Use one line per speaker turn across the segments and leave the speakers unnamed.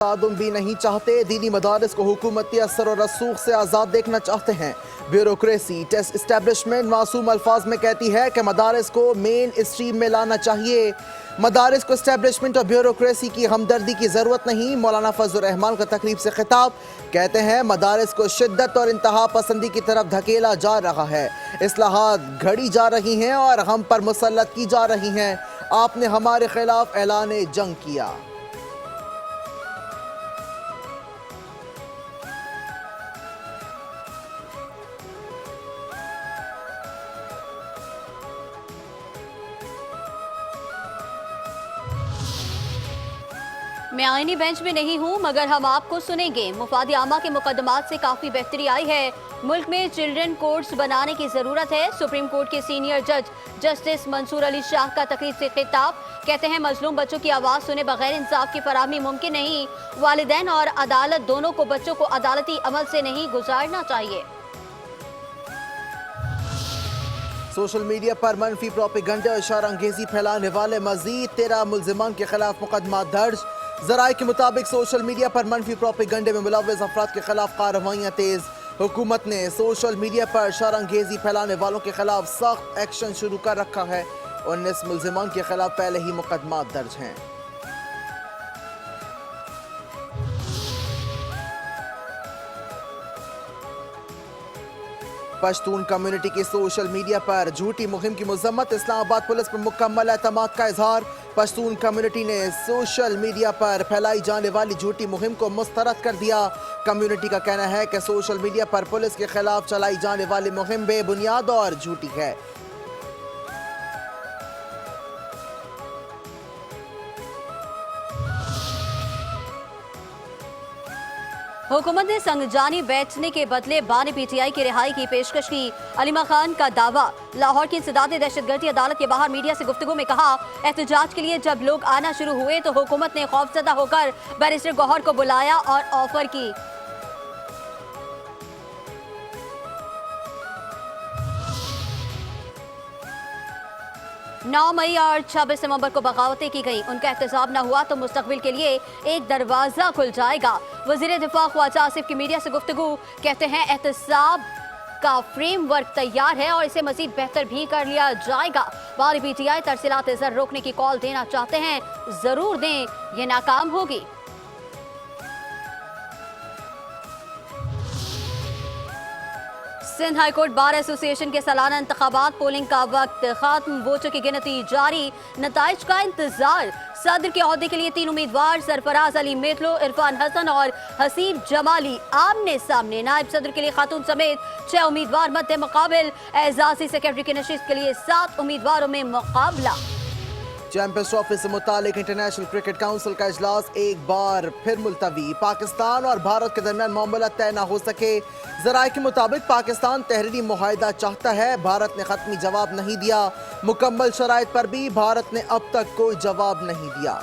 तादुम भी नहीं चाहते। दीनी मदारिस को हुकूमती असर और रसूख से आज़ाद देखना चाहते हैं। ब्यूरोक्रेसी टेस्ट इस्टेब्लिशमेंट मासूम अल्फाज में कहती है कि मदारिस को मेन स्ट्रीम में लाना चाहिए। मदारिस को इस्टेब्लिशमेंट और ब्यूरोक्रेसी की हमदर्दी की ज़रूरत नहीं। मौलाना फजल रहमान का तकरीब से खिताब, कहते हैं मदारिस को शिद्दत और इंतहा पसंदी की तरफ धकेला जा रहा है। इस्लाहात घड़ी जा रही हैं और हम पर मुसल्लत की जा रही हैं। आपने हमारे खिलाफ ऐलान जंग किया।
मैं आईनी बेंच में नहीं हूं, मगर हम आपको सुनेंगे। मुफाद आमा के मुकदमात से काफी बेहतरी आई है। मुल्क में चिल्ड्रन कोर्ट्स बनाने की जरूरत है। सुप्रीम कोर्ट के सीनियर जज जस्टिस मंसूर अली शाह का तकरीब से खिताब, कहते हैं मजलूम बच्चों की आवाज सुने बगैर इंसाफ की फराहमी मुमकिन नहीं। वालिदैन और अदालत दोनों को बच्चों को अदालती अमल से नहीं गुजारना चाहिए।
सोशल मीडिया पर मनफी प्रोपेगंडा और इशारा अंगेजी फैलाने वाले मजीद 13 मुल्जिमान के खिलाफ मुकदमा दर्ज। ज़राए के मुताबिक सोशल मीडिया पर मनफी प्रोपेगंडे में मुलव्वस अफराद के खिलाफ कार्रवाइयाँ तेज। हुकूमत ने सोशल मीडिया पर इशारा अंगेजी फैलाने वालों के खिलाफ सख्त एक्शन शुरू कर रखा है। 19 मुल्जिमान के खिलाफ पहले ही मुकदमा दर्ज हैं। पश्तून कम्युनिटी की सोशल मीडिया पर झूठी मुहिम की मजम्मत। इस्लामाबाद पुलिस पर मुकम्मल एतमाद का इजहार। पश्तून कम्युनिटी ने सोशल मीडिया पर फैलाई जाने वाली झूठी मुहिम को मुस्तरद कर दिया। कम्युनिटी का कहना है कि सोशल मीडिया पर पुलिस के खिलाफ चलाई जाने वाली मुहिम बेबुनियाद और झूठी है।
हुकूमत ने संगजानी बेचने के बदले बानी पीटीआई की रिहाई की पेशकश की। अलीमा खान का दावा, लाहौर की इंसदाद दहशतगर्दी अदालत के बाहर मीडिया से गुफ्तगू में कहा, एहतजाज के लिए जब लोग आना शुरू हुए तो हुकूमत ने खौफजदा होकर बैरिस्टर गौहर को बुलाया और ऑफर की। 9 मई और 26 नवंबर को बगावतें की गई। उनका एहतसाब न हुआ तो मुस्तकबिल के लिए एक दरवाजा खुल जाएगा। वजीर दिफा ख्वाजा आसिफ की मीडिया से गुफ्तगू, कहते हैं एहतसाब का फ्रेमवर्क तैयार है और इसे मजीद बेहतर भी कर लिया जाएगा। बानी पीटीआई तरसीलात ज़र रोकने की कॉल देना चाहते हैं, जरूर दें, ये नाकाम होगी। Sindh high court bar association के सालाना इंतखाबात पोलिंग का वक्त खत्म, वोटों की गिनती जारी, नताइज का इंतजार। सदर के ओहदे के लिए 3 उम्मीदवार सरफराज अली मेतलो, इरफान हसन और हसीब जमाली आमने सामने। नायब सदर के लिए खातून समेत 6 उम्मीदवार मद्दे मुकाबिल। एजाजी सेक्रेटरी की नशिस्त के लिए 7 उम्मीदवारों में मुकाबला।
चैंपियंस ट्रॉफी से मुतालिक इंटरनेशनल क्रिकेट काउंसिल का इजलास एक बार फिर मुलतवी। पाकिस्तान और भारत के दरमियान मामला तय न हो सके। ज़राए के मुताबिक पाकिस्तान तहरीरी मुआहिदा चाहता है, भारत ने खत्मी जवाब नहीं दिया। मुकम्मल शराइत पर भी भारत ने अब तक कोई जवाब नहीं दिया।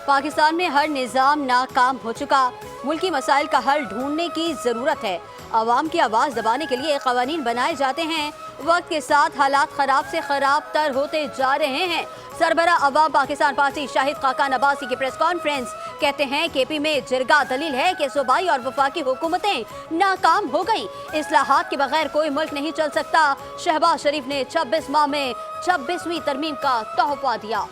पाकिस्तान में हर निज़ाम नाकाम हो चुका, मुल्की मसाइल का हल ढूंढने की ज़रूरत है। आवाम की आवाज़ दबाने के लिए कवानीन बनाए जाते हैं, वक्त के साथ हालात खराब से खराब तर होते जा रहे हैं। सरबरा अवाम पाकिस्तान पार्टी शाहिद खाकान अब्बासी की प्रेस कॉन्फ्रेंस, कहते हैं केपी में जिरगा दलील है कि सूबाई और वफाकी हुकूमतें नाकाम हो गई। इस्लाहात के बगैर कोई मुल्क नहीं चल सकता। शहबाज शरीफ ने 26 माह में 26वीं तरमीम का तोहफा दिया।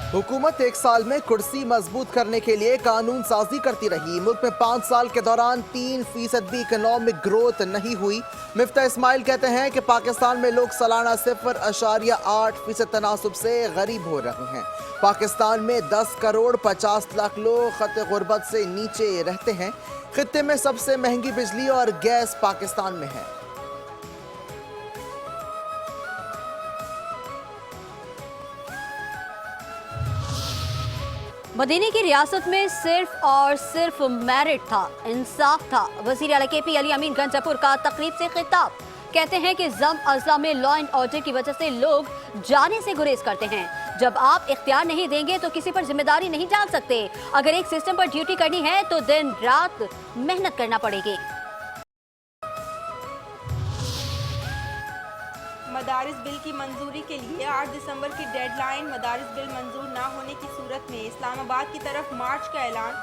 हुकूमत 1 साल में कुर्सी मजबूत करने के लिए कानून साजी करती रही। मुल्क में 5 साल के दौरान 3% भी इकोनॉमिक ग्रोथ नहीं हुई। मिफ्ता इस्माइल कहते हैं कि पाकिस्तान में लोग सालाना 0.8% तनासुब से गरीब हो रहे हैं। पाकिस्तान में 10 करोड़ 50 लाख लोग खत गुर्बत से नीचे रहते हैं। खित्ते में सबसे महंगी बिजली और गैस पाकिस्तान में है।
मदीने की रियासत में सिर्फ और सिर्फ मेरिट था, इंसाफ था। वजीर आला केपी अली अमीन गंजापुर का तकरीब से खिताब, कहते हैं कि जम अज़ला में लॉ एंड ऑर्डर की वजह से लोग जाने से गुरेज करते हैं। जब आप इख्तियार नहीं देंगे तो किसी पर जिम्मेदारी नहीं डाल सकते। अगर एक सिस्टम पर ड्यूटी करनी है तो दिन रात मेहनत करना पड़ेगी।
मदारिस बिल की मंजूरी के लिए 8 दिसंबर की डेडलाइन। मदारिस बिल मंजूर ना होने की सूरत में इस्लामाबाद की तरफ मार्च का ऐलान।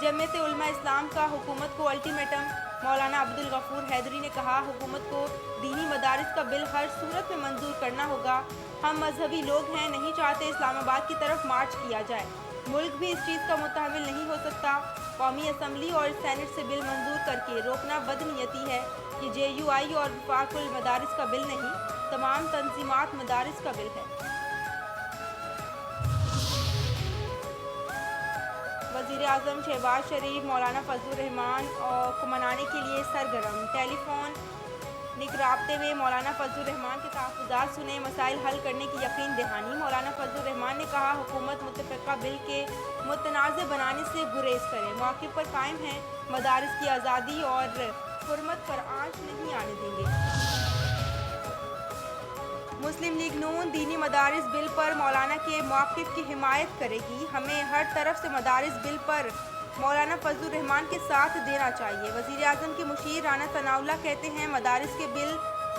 जमीयत उलमा इस्लाम का हुकूमत को अल्टीमेटम। मौलाना अब्दुल गफूर हैदरी ने कहा, हुकूमत को दीनी मदारिस का बिल हर सूरत में मंजूर करना होगा। हम मजहबी लोग हैं, नहीं चाहते इस्लामाबाद की तरफ मार्च किया जाए। मुल्क भी इस चीज़ का मुतहम्मिल नहीं हो सकता। कौमी असम्बली और सेनेट से बिल मंजूर करके रोकना बदनीयती है। ये JUI और वफाकुल मदारिस का बिल नहीं, तमाम तंजीमात मदारिस का बिल है। वज़ीर आज़म शहबाज शरीफ मौलाना फजलुर रहमान को मनाने के लिए सरगर्म। टेलीफोन राब्ते में मौलाना फजलुर रहमान के तहफ़्फ़ुज़ात सुने, मसाइल हल करने की यकीन दहानी। मौलाना फजलुर रहमान ने कहा, हुकूमत मुतफ़क़ा बिल के मुतनाज़ बनाने से गुरेज करे, मौक़िफ़ पर कायम है, मदारिस की आज़ादी और हुर्मत पर आंच नहीं आने देंगे। मुस्लिम लीग नून दीनी मदारिस बिल पर मौलाना के मौक़िफ़ की हिमायत करेगी। हमें हर तरफ से मदारिस बिल पर मौलाना फजलुर रहमान के साथ देना चाहिए। वज़ीर आज़म के मुशीर राना सनाउल्लाह कहते हैं, मदारिस के बिल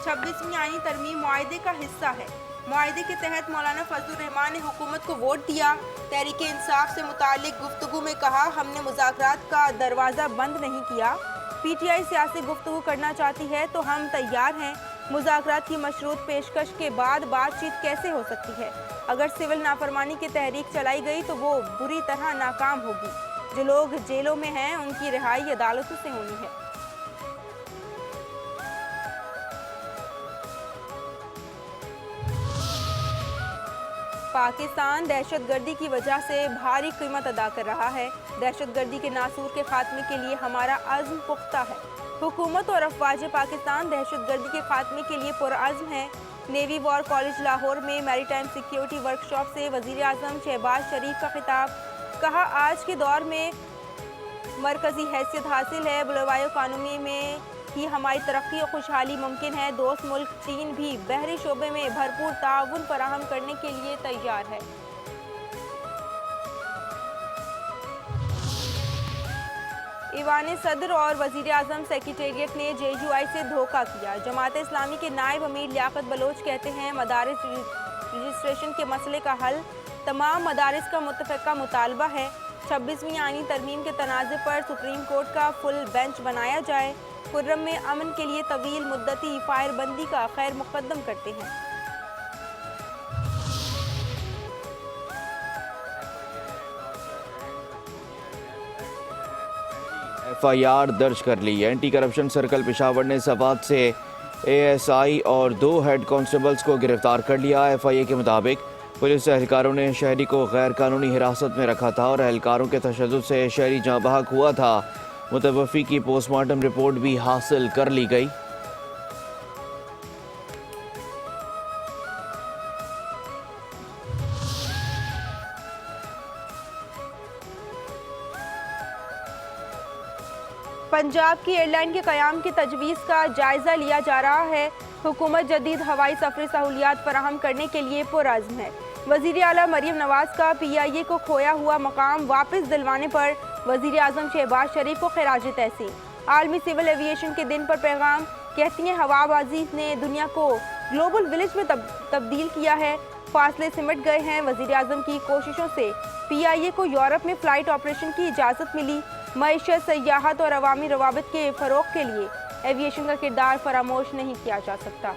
26वीं आईनी तरमीम मुआहदे का हिस्सा है। मुआहदे के तहत मौलाना फजलुर रहमान ने हुकूमत को वोट दिया। तहरीक इंसाफ से मुताल्लिक़ गुफ्तगू में कहा, हमने मुज़ाकरात का दरवाज़ा बंद नहीं किया। PTI सियासी गुफ्तगू करना चाहती है तो हम तैयार हैं। मुज़ाकरात की मशरूत पेशकश के बाद बातचीत कैसे हो सकती है? अगर सिविल नाफरमानी की तहरीक चलाई गई तो वो बुरी तरह नाकाम होगी। जो लोग जेलों में हैं उनकी रिहाई अदालतों से होनी है। पाकिस्तान दहशतगर्दी की वजह से भारी कीमत अदा कर रहा है। दहशतगर्दी के नासूर के खात्मे के लिए हमारा अज़्म पुख्ता है। हुकूमत और अफवाज पाकिस्तान दहशतगर्दी के खात्मे के लिए पुरअज़्म है। नेवी वॉर कॉलेज लाहौर में मैरीटाइम सिक्योरिटी वर्कशॉप से वज़ीर आज़म शहबाज शरीफ का खिताब। कहा, आज के दौर में मरकज़ी हैसियत हासिल है। बुलवाए कानूनी में ही हमारी तरक्की और खुशहाली मुमकिन है। दोस्त मुल्क चीन भी बहरी शोबे में भरपूर ताउन फराहम करने के लिए तैयार है। ईवान सदर और वज़ीर आज़म सेक्रेटेरिएट ने JUI से धोखा किया। जमात इस्लामी के नायब अमीर लियाकत बलोच कहते हैं, मदारिस रजिस्ट्रेशन के मसले का हल तमाम मदारिस का मुत्तफ़क़ा मुतालबा है। 26वीं आईनी तरमीम के तनाज़े पर सुप्रीम कोर्ट का फुल बेंच बनाया जाए। खुर्रम में अमन के लिए तवील मुद्दती फायरबंदी का खैर मुक़द्दम करते हैं।
FIR दर्ज कर ली। एंटी करप्शन सर्कल पेशावर ने सवात से ASI और 2 हेड कांस्टेबल्स को गिरफ्तार कर लिया। FIA के मुताबिक पुलिस एहलकारों ने शहरी को गैर कानूनी हिरासत में रखा था और एहलकारों के तशद्दुद से शहरी जाँ बहक हुआ था। मुतवफ़ी की पोस्टमार्टम रिपोर्ट भी हासिल कर ली गई।
पंजाब की एयरलाइन के क़याम की तजवीज़ का जायज़ा लिया जा रहा है। हुकूमत जदीद हवाई सफ़री सहूलियात फराहम करने के लिए पुरअज़्म है। वज़ीर आला मरीम नवाज़ का PIA को खोया हुआ मकाम वापस दिलवाने पर वज़ीर आज़म शहबाज शरीफ को खिराज तहसीन। आलमी सिविल एविएशन के दिन पर पैगाम। कहती हैं, हवाबाजी ने दुनिया को ग्लोबल विलेज में तब्दील किया है। फासले सिमट गए हैं। वज़ीर आज़म की कोशिशों से PIA को यूरोप में फ़्लाइट ऑपरेशन की इजाज़त मिली। मईशत, सयाहत और अवामी रवाबित के फ़रोग़ के लिए एविएशन का किरदार फरामोश नहीं किया जा सकता।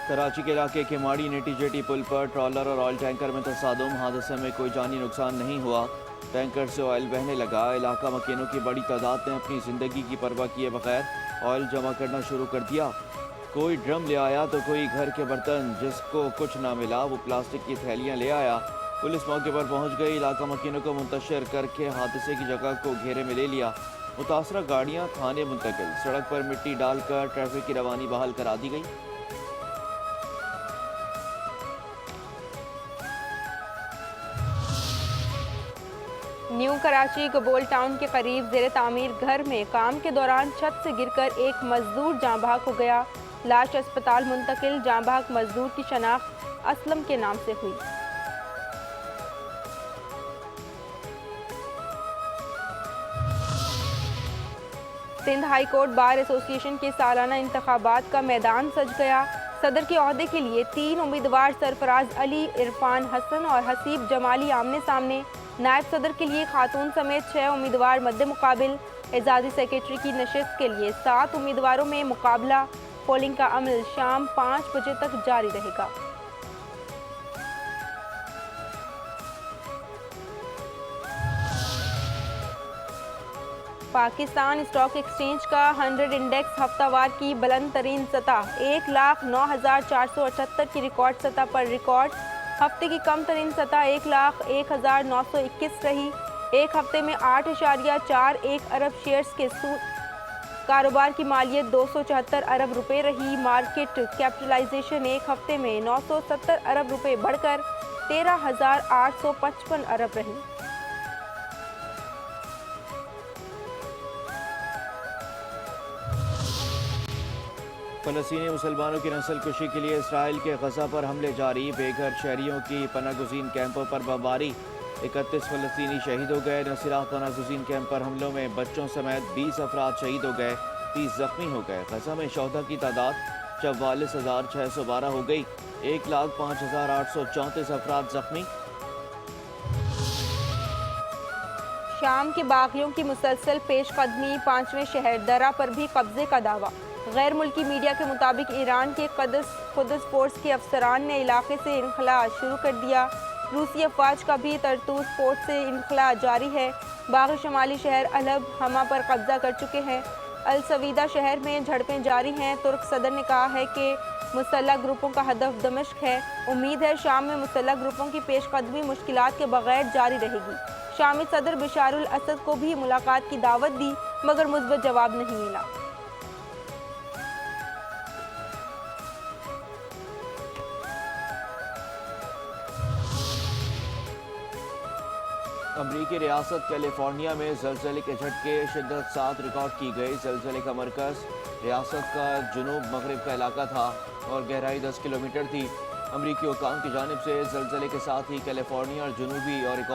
कराची के इलाके के माड़ी नेटी जेटी पुल पर ट्रॉलर और ऑयल टैंकर में तसादुम। हादसे में कोई जानी नुकसान नहीं हुआ। टैंकर से ऑयल बहने लगा। इलाका मकीनों की बड़ी तादाद ने अपनी ज़िंदगी की परवाह किए बगैर ऑयल जमा करना शुरू कर दिया। कोई ड्रम ले आया तो कोई घर के बर्तन। जिसको कुछ ना मिला वो प्लास्टिक की थैलियाँ ले आया। पुलिस मौके पर पहुंच गई। इलाका मकीनों को मुंतशिर करके हादसे की जगह को घेरे में ले लिया। मुतासरा गाड़ियां थाने मुंतकिल। सड़क पर मिट्टी डालकर ट्रैफिक की रवानी बहाल करा दी गई।
न्यू कराची गबोल टाउन के करीब ज़ेर तामीर घर में काम के दौरान छत से गिरकर एक मजदूर जाँ बहक हो गया। लाश अस्पताल मुंतकिल। जाँ बहक मजदूर की शनाख्त असलम के नाम से हुई। Sindh high court bar association के सालाना इंतखाबात का मैदान सज गया। सदर के ओहदे के लिए 3 उम्मीदवार सरफराज अली, इरफान हसन और हसीब जमाली आमने सामने। नायब सदर के लिए खातून समेत 6 उम्मीदवार मद्दे मुकाबिल। एजाजी सेक्रेटरी की नशिस्त के लिए 7 उम्मीदवारों में मुकाबला। पोलिंग का अमल शाम 5 बजे तक जारी रहेगा। पाकिस्तान स्टॉक एक्सचेंज का 100 इंडेक्स हफ्तावार की बुलंद तरीन सतह 1,09,478 की रिकॉर्ड सतह पर रिकॉर्ड। हफ्ते की कम तरीन सतह 1,01,921 रही। एक हफ्ते में 8.41 अरब शेयर्स के सूद कारोबार की मालियत 274 अरब रुपए रही। मार्केट कैपिटलाइजेशन एक हफ्ते में 970 अरब रुपए बढ़कर 13,855 अरब रही।
फ़लस्तीनी मुसलमानों की नस्ल कुशी के लिए इसराइल के गजा पर हमले जारी। बेघर शहरियों की पनागुज़ीन कैंपों पर बमबारी। 31 फ़लस्तीनी शहीद हो गए। नसीराह पनागुज़ीन कैंप पर हमलों में बच्चों समेत 20 अफराद शहीद हो गए, 30 जख्मी हो गए। गजा में शोहदा की तादाद 44,612 हो गई। 1,05,834 अफराद जख्मी।
शाम के बागियों की मुसलसल पेशकदमी। 5वें शहर दरा पर भी कब्जे का दावा। गैर मुल्की मीडिया के मुताबिक ईरान के कुद्स फोर्स के अफसरान ने इलाके से इनखला शुरू कर दिया। रूसी अफवाज का भी तरतूस पोर्ट से इनखला जारी है। बागी शमाली शहर अलब हमा पर कब्जा कर चुके हैं। अल सवीदा शहर में झड़पें जारी हैं। तुर्क सदर ने कहा है कि मुसल्लह ग्रुपों का हदफ दमिश्क है। उम्मीद है शाम में मुसल्लह ग्रुपों की पेशकदमी मुश्किलात के बगैर जारी रहेगी। शामी सदर बशारुल असद को भी मुलाकात की दावत दी मगर मुस्बत जवाब नहीं मिला।
अमरीकी रियासत कैलिफोर्निया में ज़लज़ले के झटके शिद्दत 7 रिकॉर्ड की गई। ज़लज़ले का मरकज़ रियासत का जुनूब मगरिब का इलाका था और गहराई 10 किलोमीटर थी। अमरीकी हुकाम की जानिब से ज़लज़ले के साथ ही कैलिफोर्निया और जुनूबी और